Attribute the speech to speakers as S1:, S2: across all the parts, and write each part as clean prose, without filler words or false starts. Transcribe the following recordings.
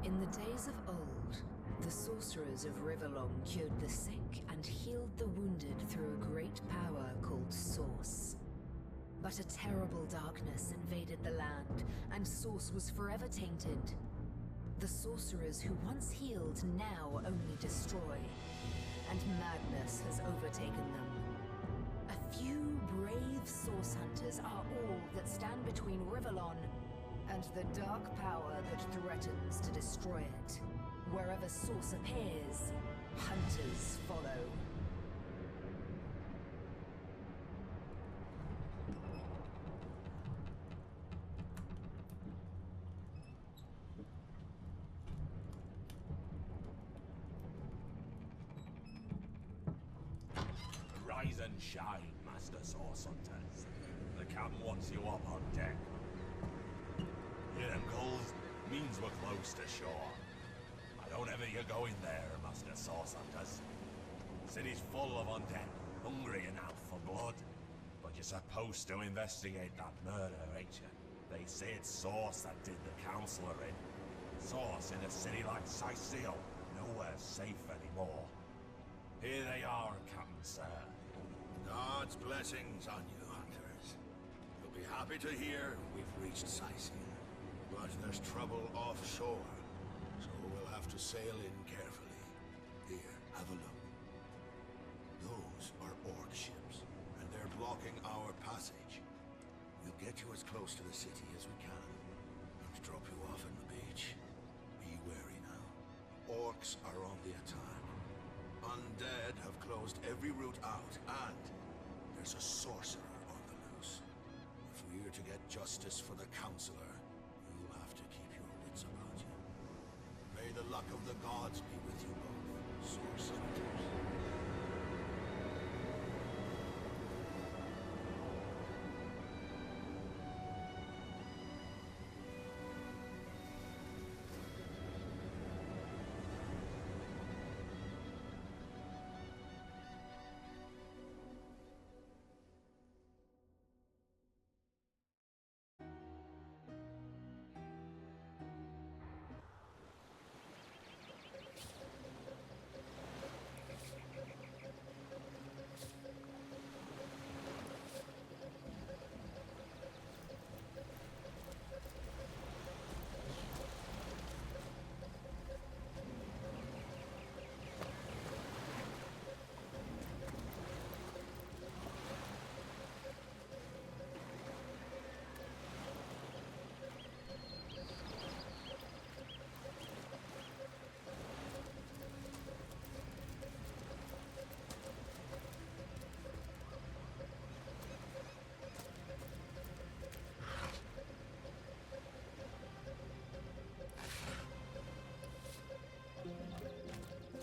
S1: In the days of old, the sorcerers of Riverlong cured the sick and healed the wounded through a great power called Source. But a terrible darkness invaded the land, and Source was forever tainted. The sorcerers who once healed now only destroy, and madness has overtaken them. A few brave Source hunters are all that stand between Riverlon and the dark power that threatens to destroy it. Wherever Source appears, hunters follow.
S2: Rise and shine, Master Source Hunters. The camp wants you up on deck. Hear them calls? Means we're close to shore. I don't ever you go in there, Master Source Hunters. City's full of undead, hungry and out for blood. But you're supposed to investigate that murder, ain't you? They say it's Source that did the Counselor in. Source in a city like Sicil, nowhere safe anymore. Here they are, Captain Sir.
S3: God's blessings on you, hunters. You'll be happy to hear we've reached Sicil. But there's trouble offshore, so we'll have to sail in carefully. Here, have a look. Those are orc ships, and they're blocking our passage. We'll get you as close to the city as we can, and drop you off on the beach. Be wary now. Orcs are on the attack. Undead have closed every route out, and there's a sorcerer on the loose. If we're to get justice for the Counselor, you'll have to keep your wits about you. May the luck of the gods be with you both, Source Hunters.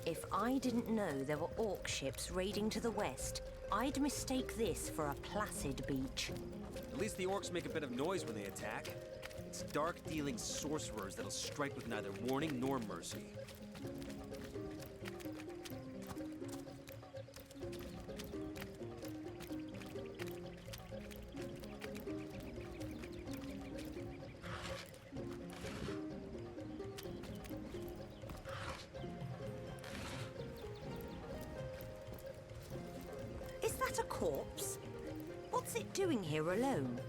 S4: If I didn't know there were orc ships raiding to the west, I'd mistake this for a placid beach.
S5: At least the orcs make a bit of noise when they attack. It's dark-dealing sorcerers that'll strike with neither warning nor mercy.
S4: Is that a corpse? What's it doing here alone?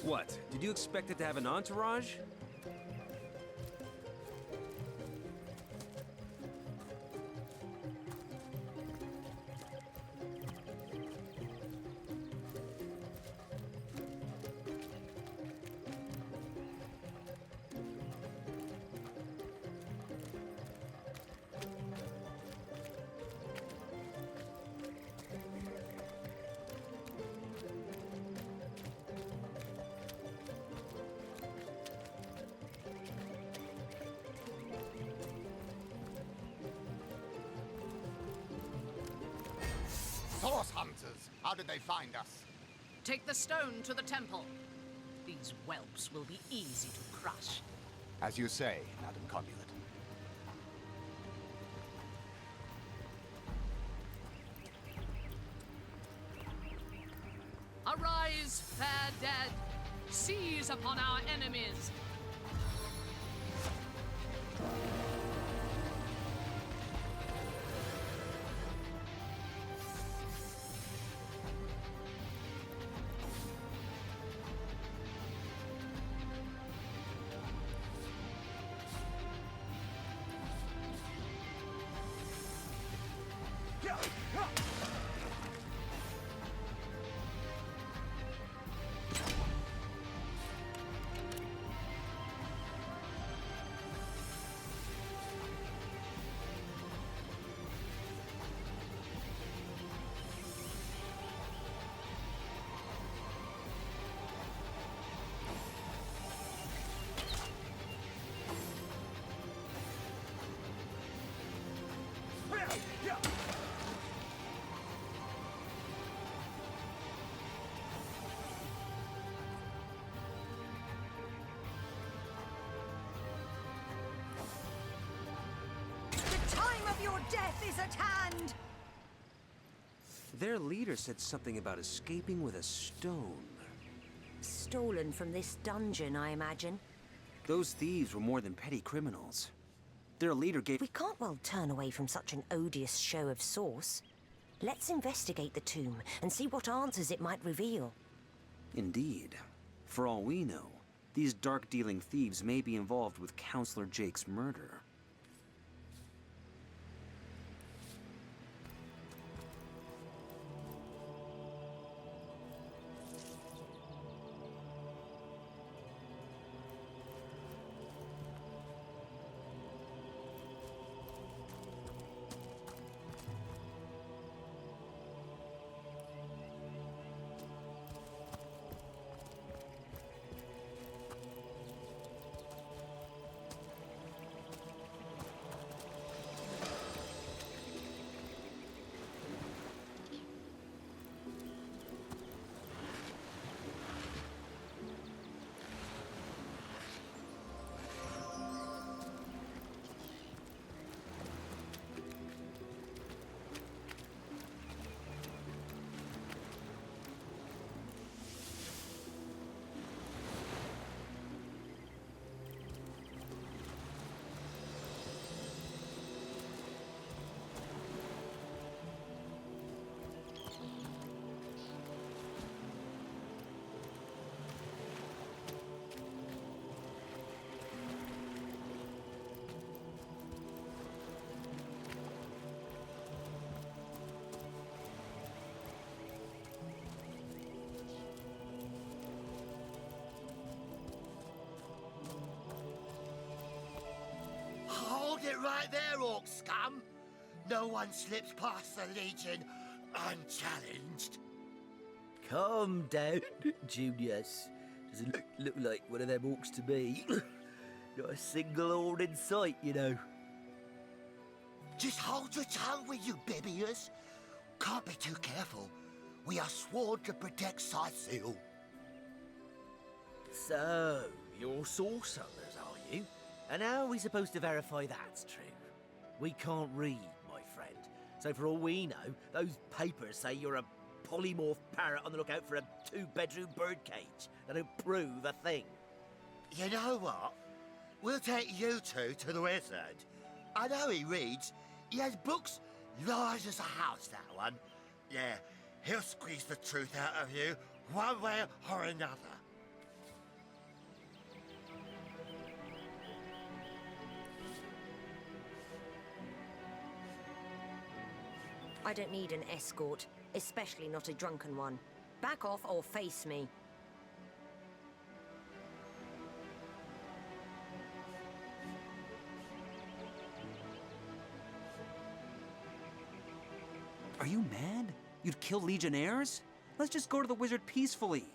S5: What? Did you expect it to have an entourage?
S6: Source Hunters! How did they find us?
S7: Take the stone to the temple. These whelps will be easy to crush.
S6: As you say, Madam Conduit.
S7: Arise, fair dead! Seize upon our enemies!
S4: The time of your death is at hand!
S5: Their leader said something about escaping with a stone.
S4: Stolen from this dungeon, I imagine.
S5: Those thieves were more than petty criminals. Their leader gave...
S4: We can't well turn away from such an odious show of source. Let's investigate the tomb and see what answers it might reveal.
S5: Indeed. For all we know, these dark-dealing thieves may be involved with Counselor Jake's murder.
S8: Hold it right there, orc scum! No one slips past the Legion unchallenged.
S9: Calm down, Junius. Doesn't look like one of them orcs to me. Not a single horde in sight, you know.
S8: Just hold your tongue, will you, Bibius? Can't be too careful. We are sworn to protect Scythiel.
S9: So, you're sorcerers, are you? And how are we supposed to verify that's true? We can't read, my friend. So for all we know, those papers say you're a polymorph parrot on the lookout for a two-bedroom birdcage. That don't prove a thing.
S8: You know what? We'll take you two to the wizard. I know he reads. He has books large as a house, that one. Yeah, he'll squeeze the truth out of you, one way or another.
S4: I don't need an escort, especially not a drunken one. Back off or face me.
S5: Are you mad? You'd kill Legionnaires? Let's just go to the wizard peacefully.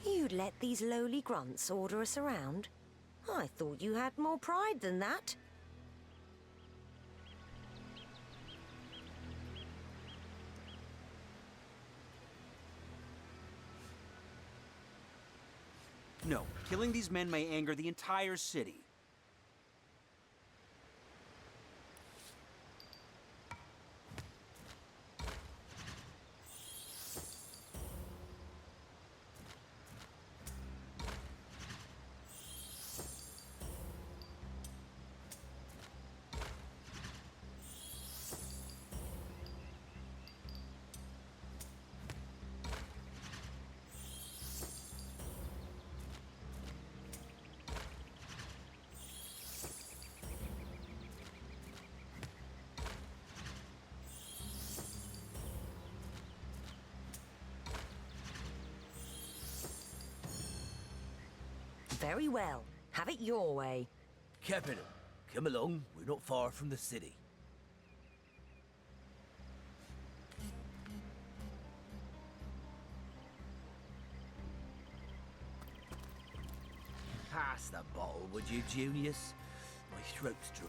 S4: You'd let these lowly grunts order us around? I thought you had more pride than that.
S5: No, killing these men may anger the entire city.
S4: Very well. Have it your way.
S9: Capital, come along. We're not far from the city. Pass the bottle, would you, Junius? My throat's dry.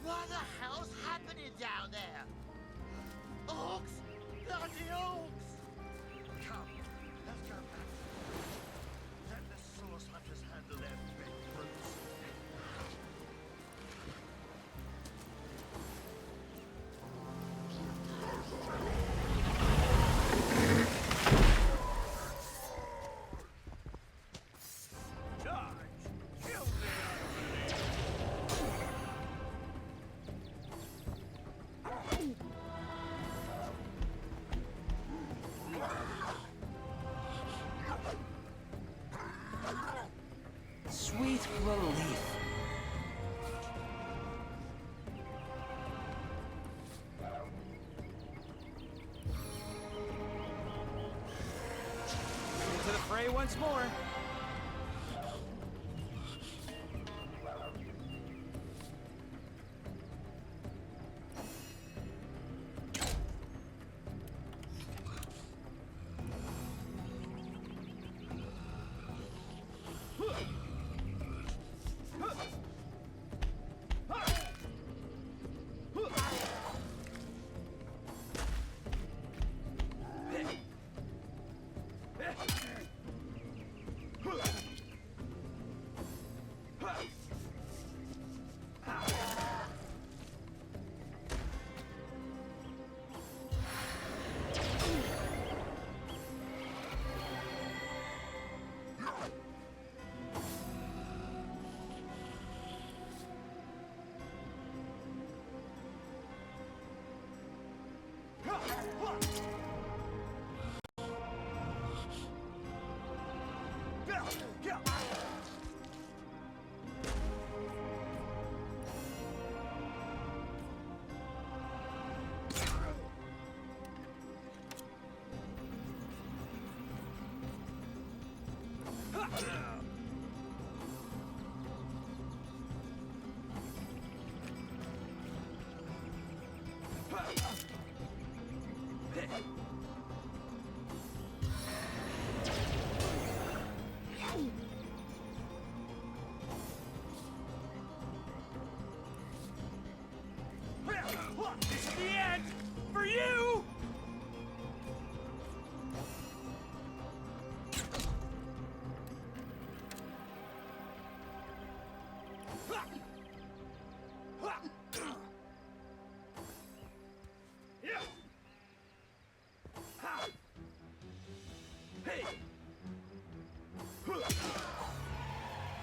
S8: What the hell's happening down there? Orcs! Bloody orcs! Come, let's go back. Let the source hunters handle their big brutes.
S5: Sweet relief. Into the fray once more. This is the end for you!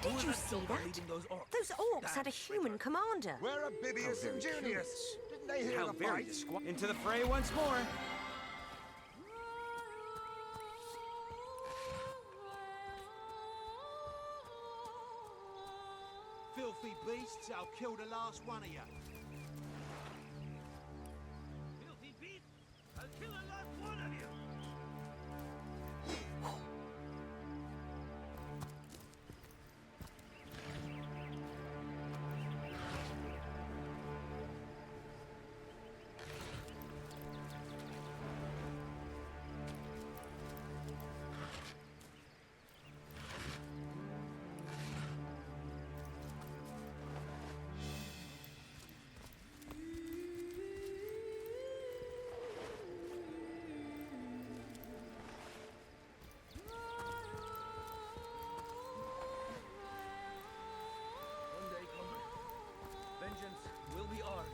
S4: Did you see that? Those orcs had a human commander.
S6: Where are Bibius and Junius? Didn't they hear
S5: How
S6: the
S5: very
S6: fight?
S5: Into the fray once more.
S10: Filthy beasts, I'll kill the last one of you. Filthy beast, I'll kill the last one of you.
S9: Vengeance will be ours.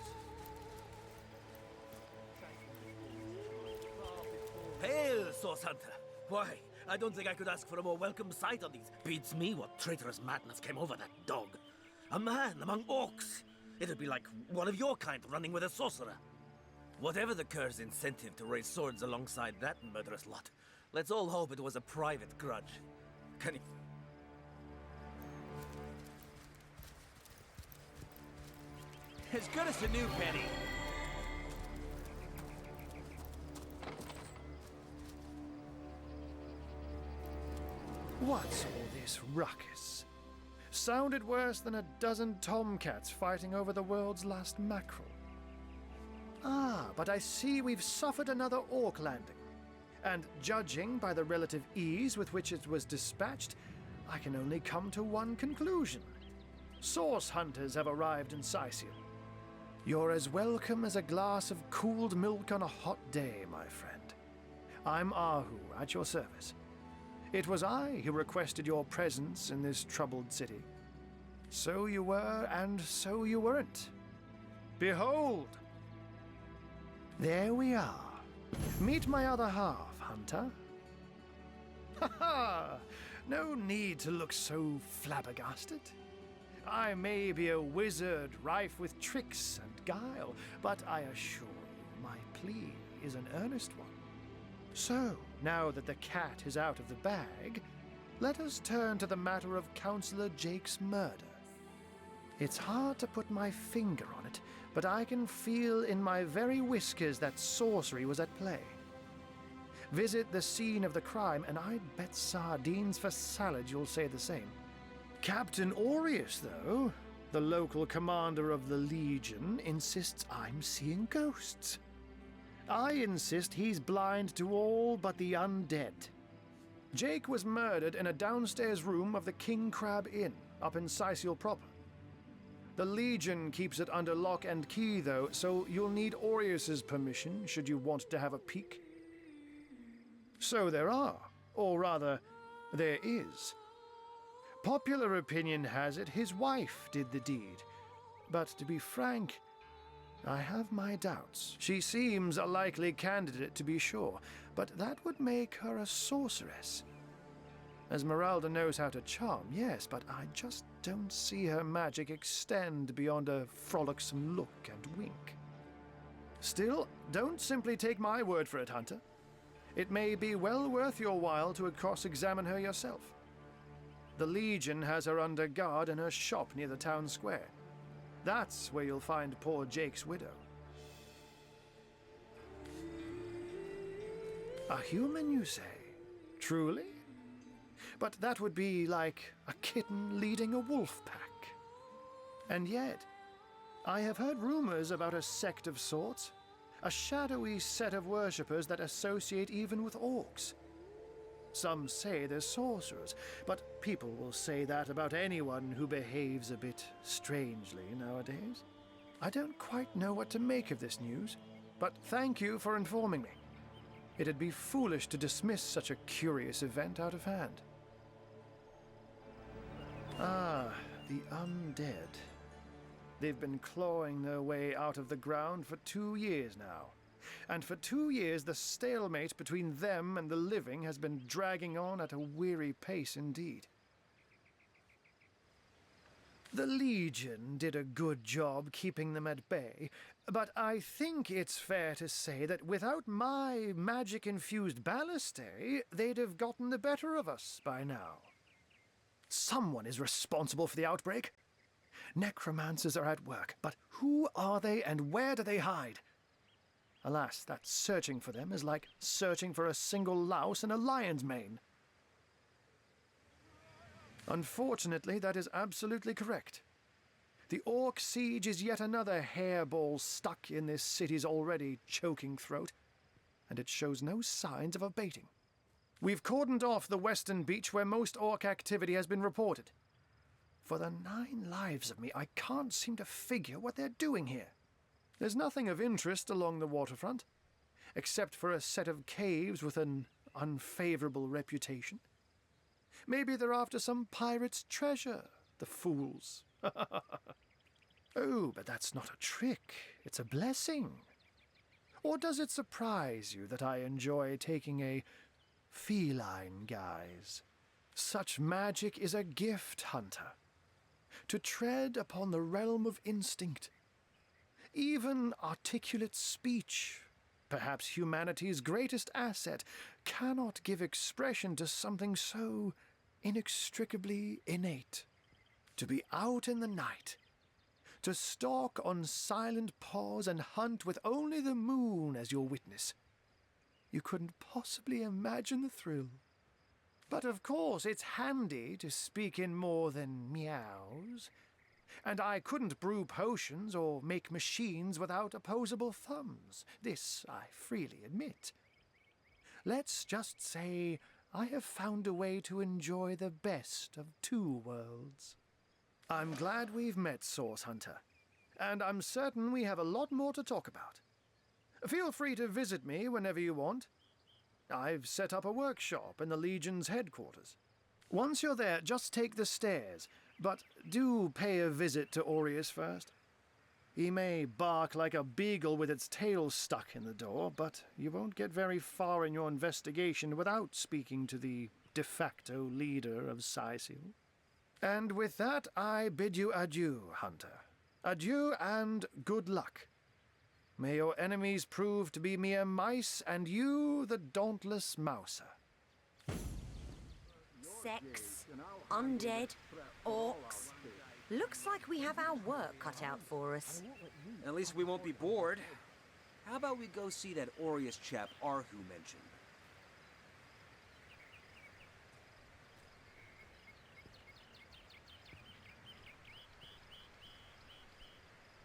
S9: Hail, Source Hunter! Why, I don't think I could ask for a more welcome sight on these. Beats me what traitorous madness came over that dog. A man among orcs. It'd be like one of your kind running with a sorcerer. Whatever the cur's incentive to raise swords alongside that murderous lot, let's all hope it was a private grudge. Can you...
S5: As good as a new penny.
S11: What's all this ruckus? Sounded worse than a dozen tomcats fighting over the world's last mackerel. Ah, but I see we've suffered another orc landing. And judging by the relative ease with which it was dispatched, I can only come to one conclusion. Source hunters have arrived in Sicil. You're as welcome as a glass of cooled milk on a hot day, my friend. I'm Ahu, at your service. It was I who requested your presence in this troubled city. So you were, and so you weren't. Behold! There we are. Meet my other half, Hunter. Ha ha! No need to look so flabbergasted. I may be a wizard rife with tricks and guile, but I assure you my plea is an earnest one. So, now that the cat is out of the bag, let us turn to the matter of Councillor Jake's murder. It's hard to put my finger on it, but I can feel in my very whiskers that sorcery was at play. Visit the scene of the crime, and I'd bet sardines for salad you'll say the same. Captain Aureus, though, the local commander of the Legion, insists I'm seeing ghosts. I insist he's blind to all but the undead. Jake was murdered in a downstairs room of the King Crab Inn, up in Sicil proper. The Legion keeps it under lock and key, though, so you'll need Aureus's permission should you want to have a peek. So there are, or rather, there is. Popular opinion has it his wife did the deed, but to be frank, I have my doubts. She seems a likely candidate, to be sure, but that would make her a sorceress. Esmeralda knows how to charm, yes, but I just don't see her magic extend beyond a frolicsome look and wink. Still, don't simply take my word for it, Hunter. It may be well worth your while to cross-examine her yourself. The Legion has her under guard in her shop near the town square. That's where you'll find poor Jake's widow. A human, you say? Truly? But that would be like a kitten leading a wolf pack. And yet, I have heard rumors about a sect of sorts, a shadowy set of worshippers that associate even with orcs. Some say they're sorcerers, but people will say that about anyone who behaves a bit strangely nowadays. I don't quite know what to make of this news, but thank you for informing me. It'd be foolish to dismiss such a curious event out of hand. Ah, the undead. They've been clawing their way out of the ground for 2 years now. And for 2 years, the stalemate between them and the living has been dragging on at a weary pace indeed. The Legion did a good job keeping them at bay, but I think it's fair to say that without my magic-infused ballistae, they'd have gotten the better of us by now. Someone is responsible for the outbreak. Necromancers are at work, but who are they and where do they hide? Alas, that searching for them is like searching for a single louse in a lion's mane. Unfortunately, that is absolutely correct. The Orc siege is yet another hairball stuck in this city's already choking throat, and it shows no signs of abating. We've cordoned off the western beach where most Orc activity has been reported. For the 9 lives of me, I can't seem to figure what they're doing here. There's nothing of interest along the waterfront, except for a set of caves with an unfavorable reputation. Maybe they're after some pirate's treasure, the fools. Oh, but that's not a trick. It's a blessing. Or does it surprise you that I enjoy taking a feline guise. Such magic is a gift, Hunter. To tread upon the realm of instinct. Even articulate speech, perhaps humanity's greatest asset, cannot give expression to something so inextricably innate. To be out in the night, to stalk on silent paws and hunt with only the moon as your witness. You couldn't possibly imagine the thrill. But of course, it's handy to speak in more than meows. And I couldn't brew potions or make machines without opposable thumbs. This I freely admit. Let's just say I have found a way to enjoy the best of two worlds. I'm glad we've met, Source Hunter. And I'm certain we have a lot more to talk about. Feel free to visit me whenever you want. I've set up a workshop in the Legion's headquarters. Once you're there, just take the stairs, but do pay a visit to Aureus first. He may bark like a beagle with its tail stuck in the door, but you won't get very far in your investigation without speaking to the de facto leader of Sicil. And with that, I bid you adieu, Hunter. Adieu and good luck. May your enemies prove to be mere mice, and you the dauntless mouser.
S4: Sex, undead, orcs. Looks like we have our work cut out for us.
S5: At least we won't be bored. How about we go see that Aureus chap Arhu mentioned?